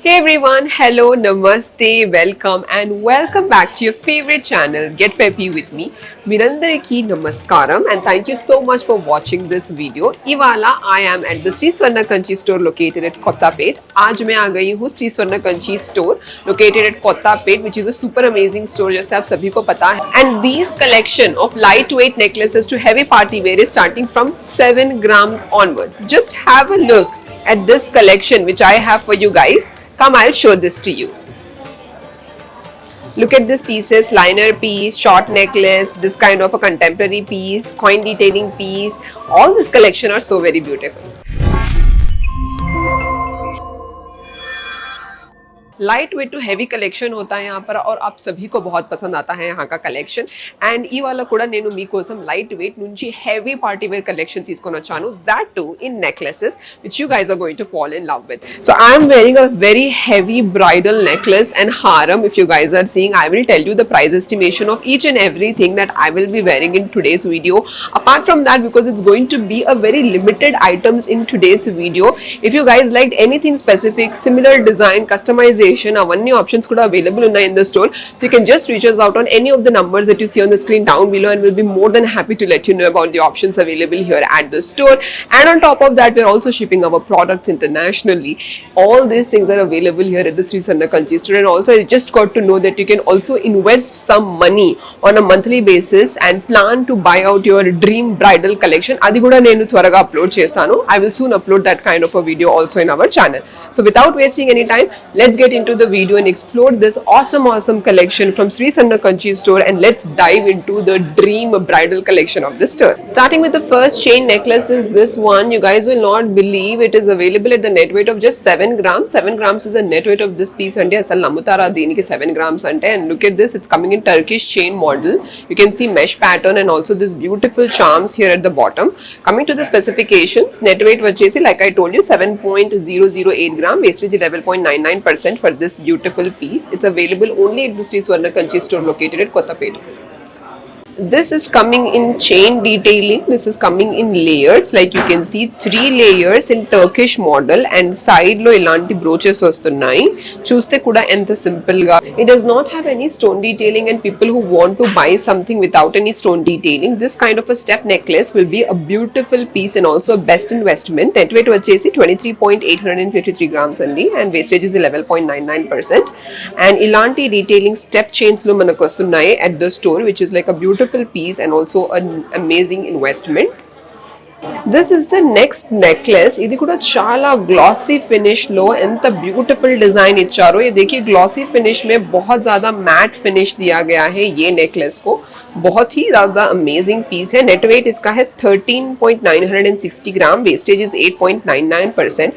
Hey everyone, hello, namaste, welcome and welcome back to your favorite channel, Get Peppy with me, Mirandariki Namaskaram, and thank you so much for watching this video. Iwala, I am at the Sri Swarna Kanchi store located at Kottapet. आज मैं आ गई हूँ Sri Swarna Kanchi store located at Kottapet, which is a super amazing store जैसे आप सभी को पता है. And these collection of lightweight necklaces to heavy party wear is starting from 7 grams onwards. Just have a look at this collection which I have for you guys. Come, I'll show this to you. Look at this pieces, liner piece, short necklace, this kind of a contemporary piece, coin detailing piece. All this collection are so very beautiful. Light weight to heavy collection होता है यहाँ पर और आप सभी को बहुत पसंद आता है यहाँ का कलेक्शन అండ్ ఇవాళ కూడా నేను మీకోసం లైట్ వెయిట్ నుంచి హెవీ పార్టీ వేర్ కలెక్షన్ తీసుకొని వచ్చాను that too in necklaces which you guys are going to fall in love with so I'm wearing a very heavy bridal necklace and హారం if you guys are seeing I will tell you the price estimation of each and everything that I will be wearing in today's video. Apart from that, because it's going to be a very limited items in today's video, if you guys liked anything specific, similar design, customization, అవన్నీ options కూడా available ఉన్నాయి in the store, so you can just reach us out on any of the numbers that you see on the screen down below and we'll be more than happy to let you know about the options available here at the store. And on top of that, we're also shipping our products internationally. All these things are available here at the Sri Swarna Kanchi store. And also I just got to know that you can also invest some money on a monthly basis and plan to buy out your dream bridal collection. అది కూడా నేను త్వరగా upload చేస్తాను. I will soon upload that kind of a video also in our channel. So without wasting any time, let's get into the video and explore this awesome collection from Sri Swarna Kanchi store, and let's dive into the dream bridal collection of this store. Starting with the first chain necklace is this one. You guys will not believe it is available at the net weight of just 7 grams. 7 grams is the net weight of this piece ante asal namutara deeniki 7 grams ante. And look at this, it's coming in Turkish chain model. You can see mesh pattern and also this beautiful charms here at the bottom. Coming to the specifications, net weight vachesi like I told you 7.008 gram, wastage 11.99% for this beautiful piece. It's available only at the Sri Swarna Kanchi store located at Kottapet. This is coming in chain detailing. This is coming in layers, like you can see 3 layers in Turkish model and side lo ilanti brooches vastunnai. Chuste kuda enta simple ga. It does not have any stone detailing, and people who want to buy something without any stone detailing, this kind of a step necklace will be a beautiful piece and also a best investment. Net weight vachesi 23.853 grams andi and wastage is 11.99%. And ilanti detailing step chains lo manaku vastunnai at the store, which is like a beautiful piece and also an amazing investment. This is the next necklace. ఇది కూడా చాలా glossy finish लो ఎంత beautiful design इच्छारो. ये देखिए glossy finish में बहुत ज्यादा matte finish दिया गया है ये नेकलेस को. बहुत ही ज्यादा अमेजिंग पीस है. नेट वेट इसका है 13.960 gram, wastage is 8.99%.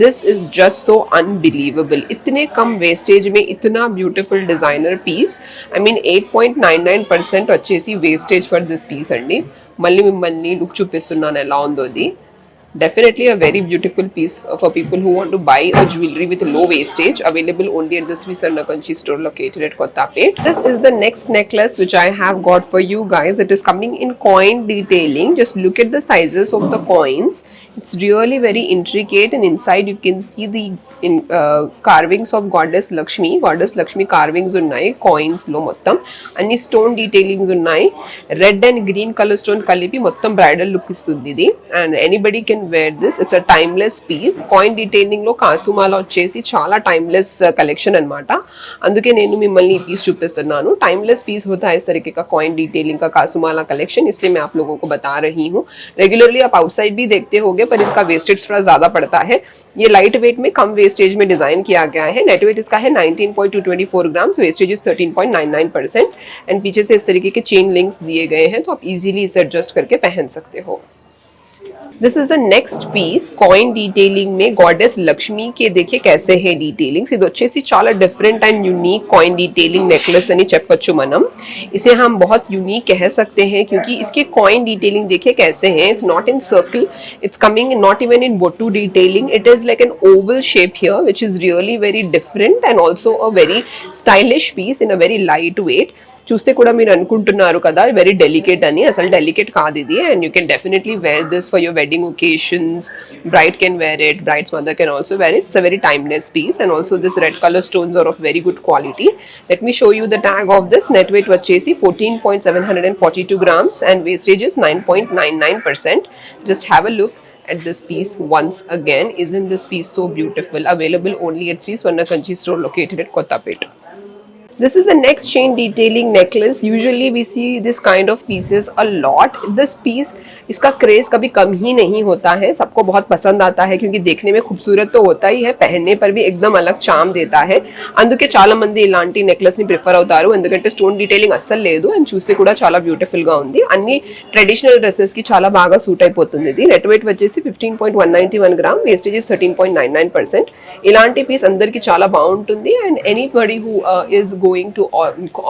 This is just so unbelievable. इतने कम वेस्टेज में इतना beautiful designer piece. I mean 8.99% వచ్చేసి వేస్టేజ్ ఫర్ దిస్ పీస్ అండి. మళ్ళీ మిమ్మల్ని లుక్ చూపిస్తున్నాను ఎలా ఉందో ఇది. Definitely a very beautiful piece for people who want to buy a jewelry with low wastage, available only at the Sri Swarna Kanchi store located at Kottapet. This is the next necklace which I have got for you guys. It is coming in coin detailing. Just look at the sizes of the coins. It's really very intricate, and inside you can see the carvings of Goddess Lakshmi. Goddess Lakshmi carvings unnai coins lo mottam. Anni stone detailings unnai. Red and green color stone kalipi mottam bridal look istundi idi, and anybody can wear this. It's a timeless piece. Coin detailing lo kasumala వచ్చేసి చాలా timeless collection అన్నమాట. అందుకే నేను మిమ్మల్ని ఈ piece చూపిస్తున్నాను. timeless piece होता है इस तरीके का coin detailing का kasumala collection, इसलिए मैं आप लोगों को बता रही हूँ. रेगुलरली आप आउटसाइड भी देखते होंगे, पर इसका वेस्टेज थोड़ा ज्यादा पड़ता है. ये लाइट वेट में कम वेस्टेज में डिजाइन किया गया है. नेट वेट इसका है 19.224 ग्राम्स, वेस्टेज इज 13.99%. एंड पीछे से इस तरीके के चेन लिंक्स दिए गए हैं, तो आप इजीली इसे एडजस्ट करके पहन सकते हो. This is the next piece. Coin detailing में गॉडेस लक्ष्मी के देखिए कैसे है डिटेलिंग्स. ఇది వచ్చేసి చాలా different and unique coin detailing necklace అని చెప్పొచ్చు మనం. इसे हम बहुत यूनिक कह सकते हैं क्योंकि इसके कॉइन डिटेलिंग देखिए कैसे हैं. It's not in circle, it's coming not even in बोटू detailing. It is like an oval shape here which is really very different and also a very stylish piece in a very light weight. చూస్తే కూడా మీరు అనుకుంటున్నారు కదా very delicate అని, అసలు delicate కాదు ఇది. And you can definitely wear this for your wedding occasions. Bride can wear it, bride's mother can also wear it. It's a very timeless piece. And also this red colour stones are of very good quality. Let me show you the tag of this. Net weight వచ్చేసి 14.742 grams and wastage is 9.99%. Just have a look at this piece once again. Isn't this piece so beautiful? Available only at Sri Swarna Kanchi store located at Kottapet. This is the next chain detailing necklace. Usually we see this kind of pieces a lot. This piece, इसका craze कभी कम ही नहीं होता है, सबको बहुत पसंद आता है क्योंकि देखने में खूबसूरत तो होता ही है, पहनने पर भी एकदम अलग చామ్ देता है. అందుకే చాలా మంది ఇలాంటి నెక్లెస్ ని ప్రిఫర్ అవుతారు, ఎందుకంటే స్టోన్ డీటెయిలింగ్ అస్సలు లేదు అండ్ చూస్తే కూడా చాలా బ్యూటిఫుల్ గా ఉంది. అన్ని ట్రెడిషనల్ డ్రెస్సెస్ కి చాలా బాగా సూట్ అయిపోతుంది ఇది. నెట్ వెయిట్ వచ్చేసి 15.191 గ్రామ్, వేస్టేజ్ ఇస్ 13.99%. ఇలాంటి పీస్ అందరికి చాలా బాగుంటుంది. And anybody who is going to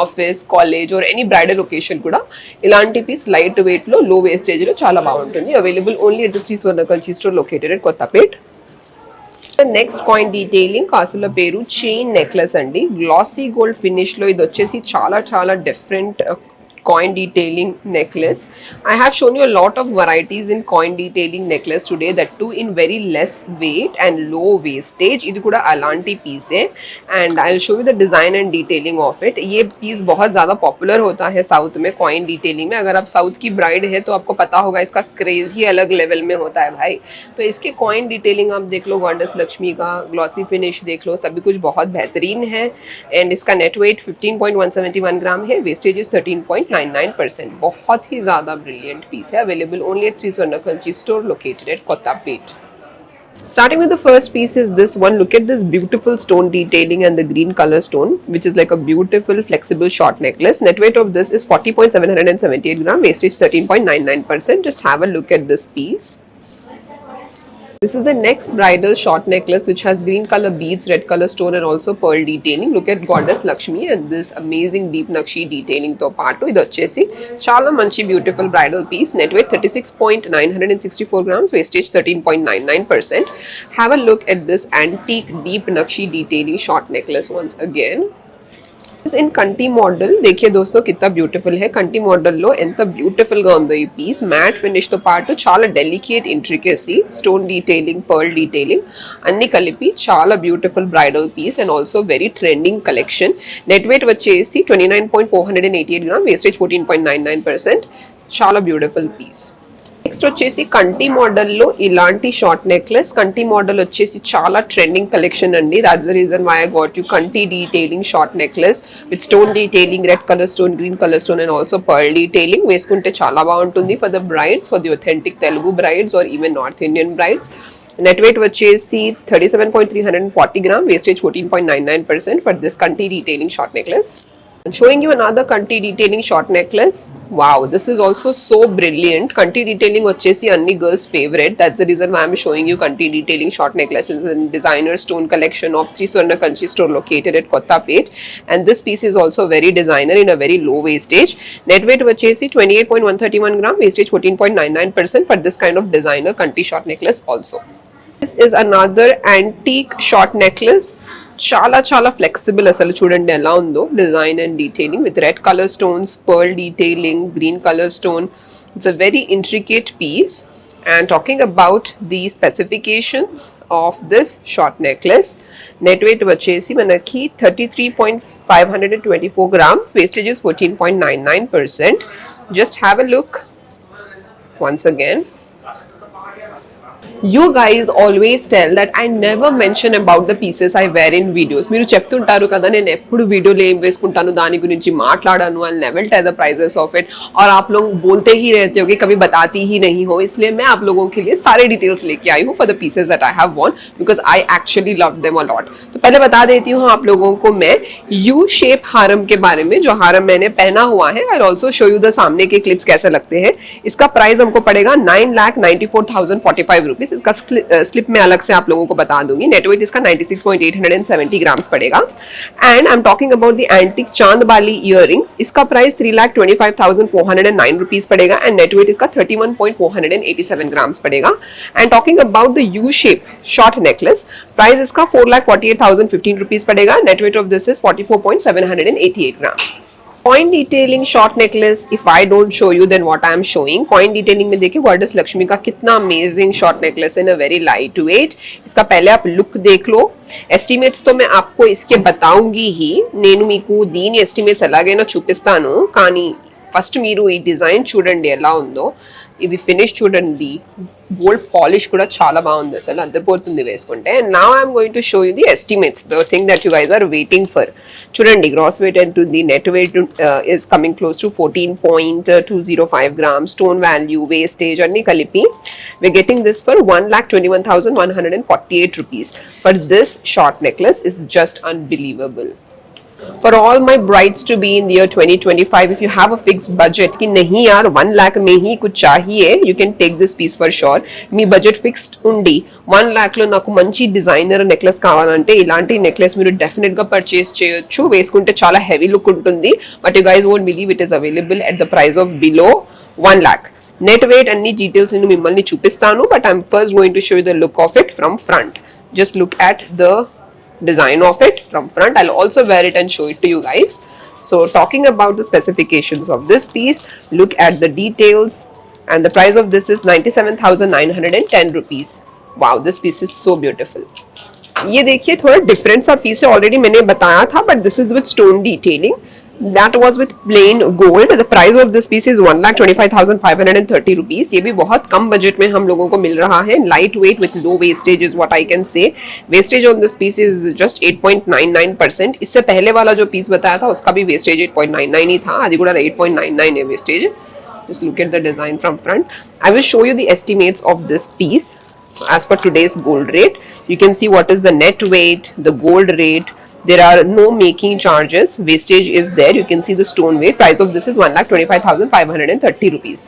office, college or any bridal occasion కూడా ఇలాంటి పీస్ లైట్ వెయిట్ లో, లో వేస్టేజ్ లో చాలా బాగుంటుంది. Available only at the Shri Swarna Kanchi store located at Kothapet. Next coin detailing కాసుల పేరు చైన్ నెక్లెస్ అండి. గ్లాసీ గోల్డ్ ఫినిష్ లో ఇది వచ్చేసి చాలా చాలా different coin detailing necklace. I have shown you a lot of varieties in coin detailing necklace today, that too in very less weight and low wastage. ఇది కూడా అలాంటి piece है and I'll show you the design and detailing of it. ये piece बहुत ज़्यादा popular होता है south में coin detailing में. अगर आप साउथ की ब्राइड है तो आपको पता होगा इसका क्रेज ही अलग लेवल में होता है भाई. तो इसके coin detailing आप देख लो, गॉडेस लक्ष्मी का ग्लॉसी फिनिश देख लो, सभी कुछ बहुत बेहतरीन है. एंड इसका नेट वेट 15.171 ग्राम है, वेस्टेज इज 13.99%. बहुत ही ज़्यादा ब्रिलियंट पीस है. Available only at Shri Swarna Kanchi store located at Kothapet. Starting with the first piece is this one. Look at this beautiful stone detailing and the green color stone, which is like a beautiful flexible short necklace. Net weight of this is 40.778 gram, wastage 13.99%. Just have a look at this piece. This is the next bridal short necklace which has green color beads, red color stone and also pearl detailing. Look at goddess Lakshmi and this amazing deep nakshi detailing తో పాటు ఇది వచ్చేసి చాలా మంచి beautiful bridal piece. Net weight 36.964 grams, wastage 13.99%. Have a look at this antique deep nakshi detailing short necklace once again. In कंटी model देखिए दोस्तों कितना beautiful है. कंटी मॉडल లో ఎంత బ్యూటిఫుల్ గా ఉందో ఈ పీస్. మ్యాట్ ఫినిష్ తో పాటు చాలా delicate intricacy, stone detailing, pearl detailing అన్ని కలిపి చాలా beautiful bridal piece and also very trending collection. Net weight వచ్చేసి 29.488 గ్రామ్, వేస్టేజ్ 14.99%. చాలా బ్యూటిఫుల్ పీస్. నెక్స్ట్ వచ్చేసి కంటి మోడల్లో ఇలాంటి షార్ట్ నెక్లెస్. కంటి మోడల్ వచ్చేసి చాలా ట్రెండింగ్ కలెక్షన్ అండి. That's the reason why I got you కంటి detailing short necklace with stone detailing, red colour stone, green colour stone and also pearl detailing. వేసుకుంటే చాలా బాగుంటుంది for the brides, for the authentic Telugu brides or even north Indian brides. Net weight వచ్చేసి 37.340 gram, wastage 14.99% ఫర్ దిస్ కంటి detailing short necklace. I'm showing you another Kanti detailing short necklace. Wow, this is also so brilliant. Kanti detailing vachesi anni girls favorite. That's the reason why I'm showing you Kanti detailing short necklaces in designer stone collection of Sri Swarna Kanchi store located at Kottapet. And this piece is also very designer in a very low wastage. Net weight vachesi 28.131 gram, wastage 14.99% for this kind of designer Kanti short necklace also. This is another antique short necklace. చాలా చాలా flexible, అసలు చూడండి ఎలా ఉందో. Design and detailing with red colour stones, pearl detailing, green colour stone. It's a very intricate piece. And talking about the specifications of this short necklace, net weight వచ్చేసి మనకి 33.524 grams, wastage is 14.99%. Just have a look once again. You guys always tell that I never mention about the pieces I wear in videos. మీరు చెప్తుంటారు కదా నేను ఎప్పుడు వీడియోలో ఏం వేసుకుంటాను దాని గురించి మాట్లాడాను. I never tell the prices of it. और आप लोग बोलते ही रहते हो कि कभी बताती ही नहीं हो, इसलिए मैं आप लोगों के लिए सारे डिटेल्स लेके आई हूँ for the pieces that I have worn because I actually love them a lot. तो पहले बता देती हूँ आप लोगों को मैं यू शेप हारम के बारे में. जो हारम मैंने पहना हुआ है, I'll also show you the सामने के क्लिप्स कैसे लगते हैं. इसका प्राइस हमको पड़ेगा 9,94,045 रुपीज. इसका स्लिप में अलग से आप लोगों को बता दूंगी. नेट वेट इसका 96.870 ग्राम्स पड़ेगा. And I am talking about the antique chand bali earrings. इसका प्राइस 3,25,409 रुपीज पड़ेगा एंड नेट वेट इसका 31.487 ग्राम्स पड़ेगा. And talking about the U shape short necklace, price इसका 4,48,015 रुपीज पड़ेगा. Net weight of this is 44.788 grams. Coin detailing short necklace, if I don't show you then what I am showing. कॉइन detailing में देखिए goddess Lakshmi का कितना amazing short necklace in a very light weight. इसका पहले आप look देख लो. Estimates తో मैं आपको इसके बताऊंगी ही. నేను మీకు దీని ఎస్టిమేట్స్ ఎలాగైనా చూపిస్తాను, కానీ ఫస్ట్ మీరు ఈ డిజైన్ చూడండి ఎలా ఉందో. ఇది ఫినిష్ చూడండి, గోల్డ్ పాలిష్ కూడా చాలా బాగుంది, అసలు అద్దరిపోతుంది వేసుకుంటే. And now I'm going to show you the estimates, the thing that you guys are waiting for. చూడండి గ్రాస్ వెయిట్ ఉంటుంది, net weight is coming close to 14.205 grams, stone value, wastage అన్ని కలిపి we're getting this for 1,21,148 rupees. For this short necklace is just unbelievable. For all my brides to be in the year 2025, if you have a fixed budget कि नहीं यार 1 lakh में ही कुछ चाहिए, you can take this piece for sure. Me budget fixed ఉండి 1 lakh లో నాకు మంచి డిజైనర్ నెక్లెస్ కావాలంటే ఇలాంటి నెక్లెస్ మీరు డెఫినెట్ గా పర్చేస్ చేయొచ్చు. వేసుకుంటే చాలా హెవీ లుక్ ఉంటుంది, but you guys won't believe it is available at the price of below 1 lakh. Net weight అన్ని డీటెయిల్స్ నేను మిమ్మల్ని చూపిస్తాను, but I'm first going to show you the look of it from front. Just look at the design of it from front. I'll also wear it and show it to you guys. So talking about the specifications of this piece, look at the details, and the price of this is 97,910 rupees. Wow, this piece is so beautiful. ये देखिए थोड़ा different सा piece है, already मैंने बताया था, but this is with stone detailing. That was with plain gold. The price of this piece is 1,25,530 rupees. ये भी बहुत कम बजट में हम लोगों को मिल रहा है. Light weight with low wastage is what I can say. Wastage on this piece is just 8.99%. इससे पहले वाला जो पीस बताया था उसका भी wastage 8.99 ही था. आदि गुड़ा 8.99 है wastage. Just look at the design from front. I will show you the estimates of this piece as per today's gold rate. You can see what is the net weight, the gold rate. There are no making charges. Wastage is there. You can see the stone weight. Price of this is 1,25,530 rupees.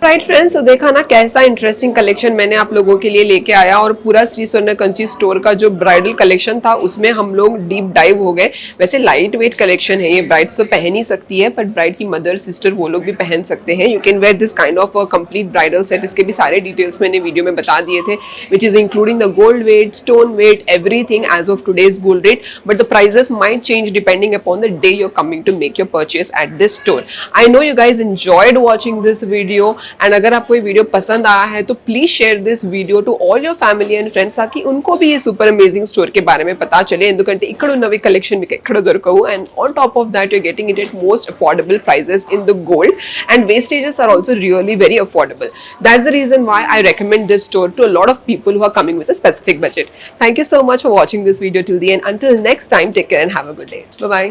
Right friends, तो देखा ना कैसा interesting collection मैंने आप लोगों के लिए लेके आया. और पूरा श्री स्वर्ण कंची स्टोर का जो ब्राइडल कलेक्शन था उसमें हम लोग डीप डाइव हो गए. वैसे लाइट वेट कलेक्शन है ये, ब्राइड्स तो पहन ही सकती है, बट ब्राइड की मदर सिस्टर वो लोग भी पहन सकते हैं. You can wear this kind of complete bridal set. इसके भी सारे डिटेल्स मैंने वीडियो में बता दिए थे, which is including the gold weight, stone weight, everything as of today's gold rate. But the prices might change depending upon the day you are coming to make your purchase at this store. I know you guys enjoyed watching this video, and अगर आपको ये video पसंद आया है तो please share this video to all your family and friends, ताकि उनको भी ये सुपर अमेजिंग स्टोर के बारे में पता चले. ఎందుకంటే ఇక్కడ ఉన్నవి కలెక్షన్ మీకు ఎక్కడ దొరకవు, and on top of that you getting it at most affordable prices in the gold, and wastages are also really very affordable. That's the reason why I recommend this store to a lot of people who are coming with a specific budget. Thank you so much for watching this video till the end. Until next time, take care and have a good day. Bye bye.